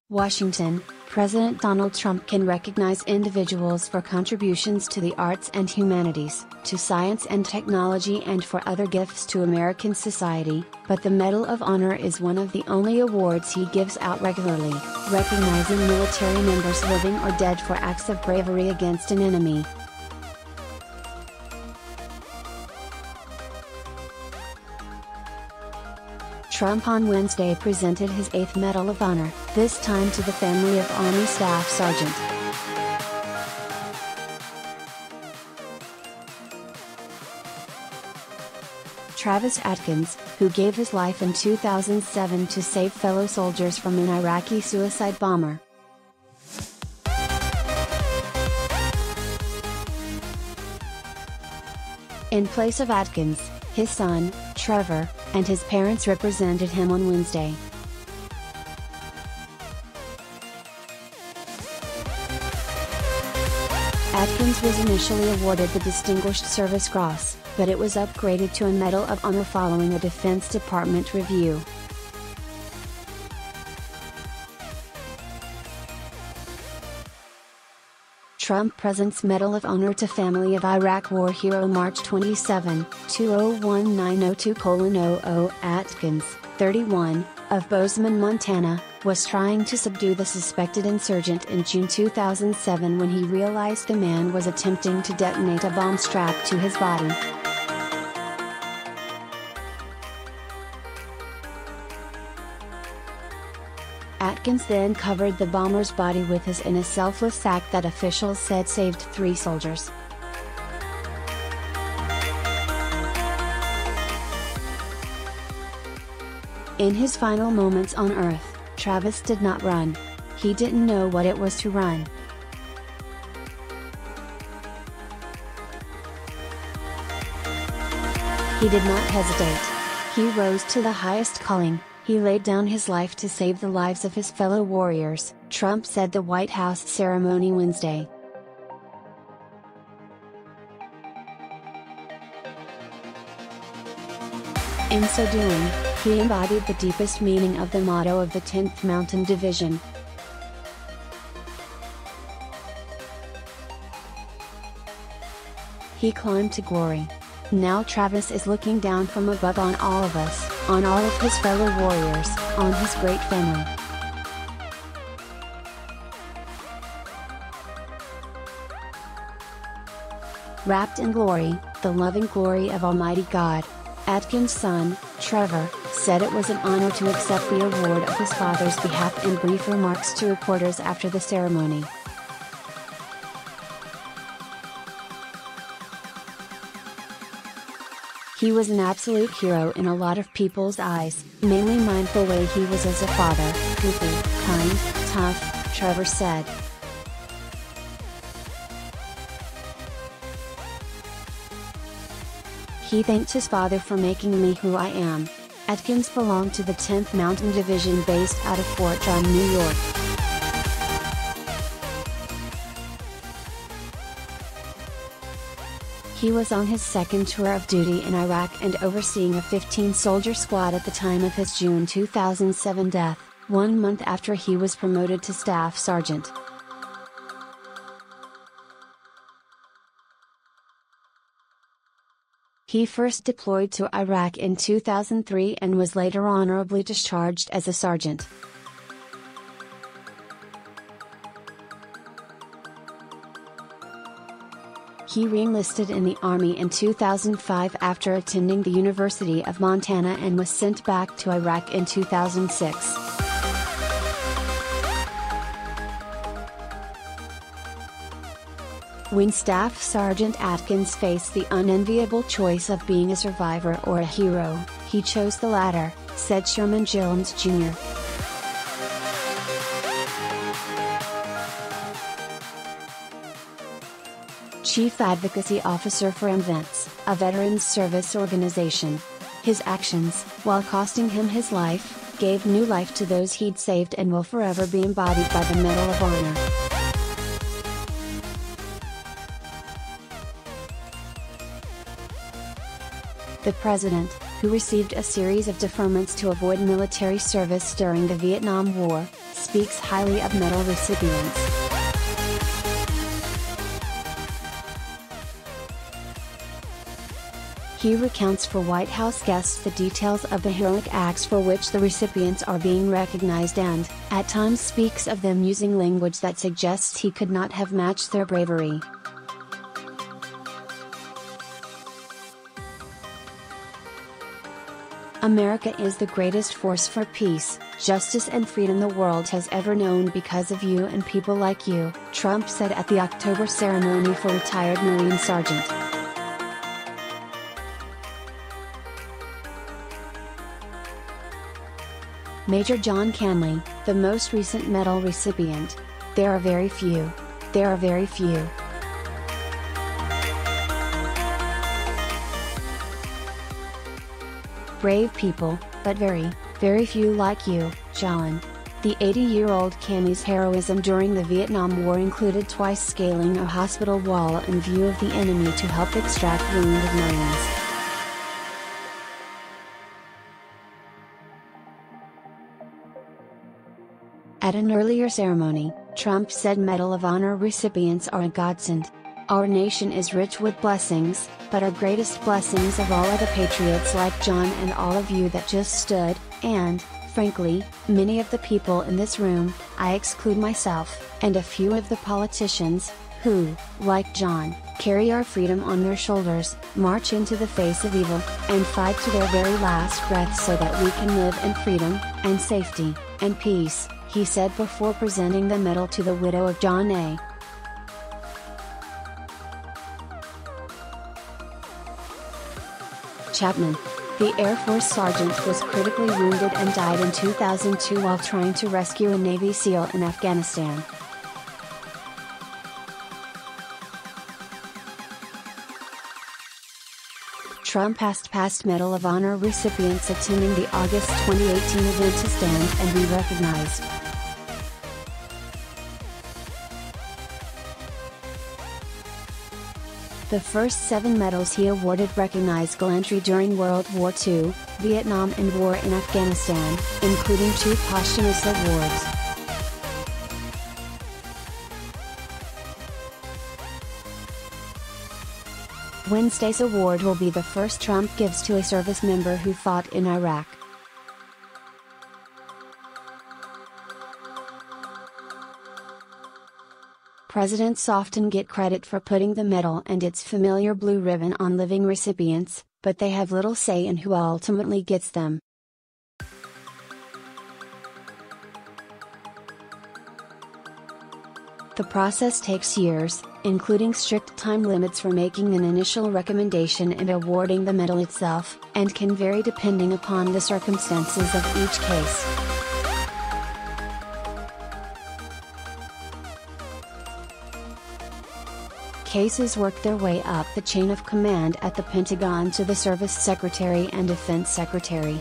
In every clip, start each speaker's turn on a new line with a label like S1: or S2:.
S1: Washington, President Donald Trump can recognize individuals for contributions to the arts and humanities, to science and technology, and for other gifts to American society, but the Medal of Honor is one of the only awards he gives out regularly, recognizing military members living or dead for acts of bravery against an enemy. Trump on Wednesday presented his 8th Medal of Honor, this time to the family of Army Staff Sergeant. Travis Atkins, who gave his life in 2007 to save fellow soldiers from an Iraqi suicide bomber. In place of Atkins, his son, Trevor, and his parents represented him on Wednesday. Atkins was initially awarded the Distinguished Service Cross, but it was upgraded to a Medal of Honor following a Defense Department review. Trump presents Medal of Honor to family of Iraq War hero March 27, 201902:00. Atkins, 31, of Bozeman, Montana, was trying to subdue the suspected insurgent in June 2007 when he realized the man was attempting to detonate a bomb strapped to his body. Atkins then covered the bomber's body with his in a selfless act that officials said saved 3 soldiers. In his final moments on Earth, Travis did not run. He didn't know what it was to run. He did not hesitate. He rose to the highest calling. He laid down his life to save the lives of his fellow warriors, Trump said the White House ceremony Wednesday. In so doing, he embodied the deepest meaning of the motto of the 10th Mountain Division. He climbed to glory. Now Travis is looking down from above on all of us, on all of his fellow warriors, on his great family. Wrapped in glory, the loving glory of Almighty God, Atkins' son, Trevor, said it was an honor to accept the award of his father's behalf in brief remarks to reporters after the ceremony. He was an absolute hero in a lot of people's eyes, mainly mine for the way he was as a father, goofy, kind, tough, Trevor said. He thanked his father for making me who I am. Atkins belonged to the 10th Mountain Division based out of Fort Drum, New York. He was on his second tour of duty in Iraq and overseeing a 15-soldier squad at the time of his June 2007 death, 1 month after he was promoted to Staff Sergeant. He first deployed to Iraq in 2003 and was later honorably discharged as a sergeant. He re-enlisted in the Army in 2005 after attending the University of Montana and was sent back to Iraq in 2006. When Staff Sergeant Atkins faced the unenviable choice of being a survivor or a hero, he chose the latter, said Sherman Jones Jr. Chief Advocacy Officer for MVETS, a veterans service organization. His actions, while costing him his life, gave new life to those he'd saved and will forever be embodied by the Medal of Honor. The president, who received a series of deferments to avoid military service during the Vietnam War, speaks highly of medal recipients. He recounts for White House guests the details of the heroic acts for which the recipients are being recognized and, at times, speaks of them using language that suggests he could not have matched their bravery. America is the greatest force for peace, justice and freedom the world has ever known because of you and people like you, Trump said at the October ceremony for retired Marine Sergeant. Major John Canley, the most recent medal recipient. There are very few. There are very few. Brave people, but very, very few like you, John. The 80-year-old Canley's heroism during the Vietnam War included twice scaling a hospital wall in view of the enemy to help extract wounded Marines. At an earlier ceremony, Trump said Medal of Honor recipients are a godsend. Our nation is rich with blessings, but our greatest blessings of all are the patriots like John and all of you that just stood, and, frankly, many of the people in this room, I exclude myself, and a few of the politicians, who, like John, carry our freedom on their shoulders, march into the face of evil, and fight to their very last breath so that we can live in freedom, and safety, and peace, he said before presenting the medal to the widow of John A. Chapman. The Air Force sergeant was critically wounded and died in 2002 while trying to rescue a Navy SEAL in Afghanistan. Trump asked past Medal of Honor recipients attending the August 2018 event to stand and be recognized. The first 7 medals he awarded recognize gallantry during World War II, Vietnam and war in Afghanistan, including 2 posthumous awards. Wednesday's award will be the first Trump gives to a service member who fought in Iraq. Presidents often get credit for putting the medal and its familiar blue ribbon on living recipients, but they have little say in who ultimately gets them. The process takes years, including strict time limits for making an initial recommendation and awarding the medal itself, and can vary depending upon the circumstances of each case. Cases work their way up the chain of command at the Pentagon to the Service Secretary and Defense Secretary.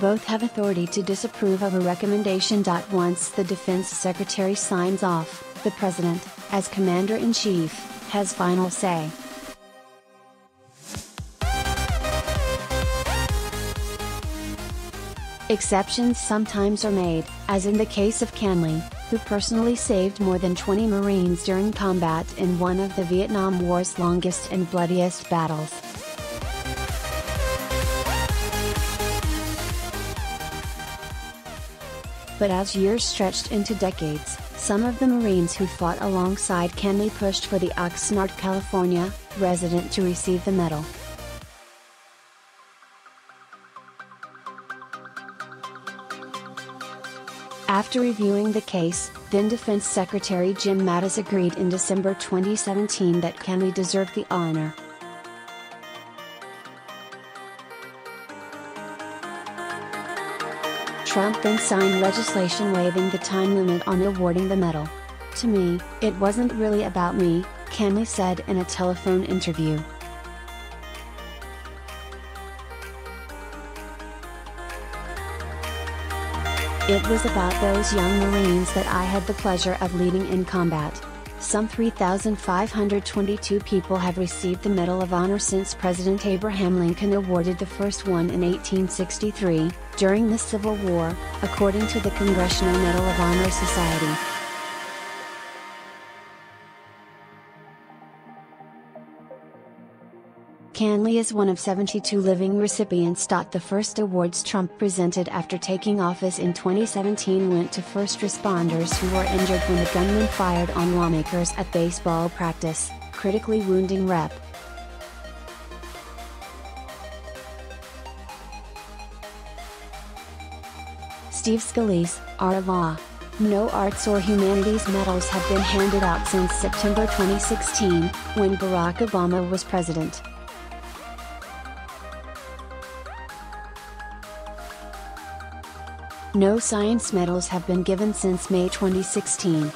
S1: Both have authority to disapprove of a recommendation. Once the Defense Secretary signs off, the President, as Commander-in-Chief, has final say. Exceptions sometimes are made, as in the case of Canley, who personally saved more than 20 Marines during combat in one of the Vietnam War's longest and bloodiest battles. But as years stretched into decades, some of the Marines who fought alongside Canley pushed for the Oxnard, California, resident to receive the medal. After reviewing the case, then Defense Secretary Jim Mattis agreed in December 2017 that Canley deserved the honor. Trump then signed legislation waiving the time limit on awarding the medal. "To me, it wasn't really about me," Canley said in a telephone interview. "It was about those young Marines that I had the pleasure of leading in combat. Some 3,522 people have received the Medal of Honor since President Abraham Lincoln awarded the first one in 1863, during the Civil War, according to the Congressional Medal of Honor Society. Canley is one of 72 living recipients. The first awards Trump presented after taking office in 2017 went to first responders who were injured when a gunman fired on lawmakers at baseball practice, critically wounding Rep. Steve Scalise, R.Law. No arts or humanities medals have been handed out since September 2016, when Barack Obama was president. No science medals have been given since May 2016.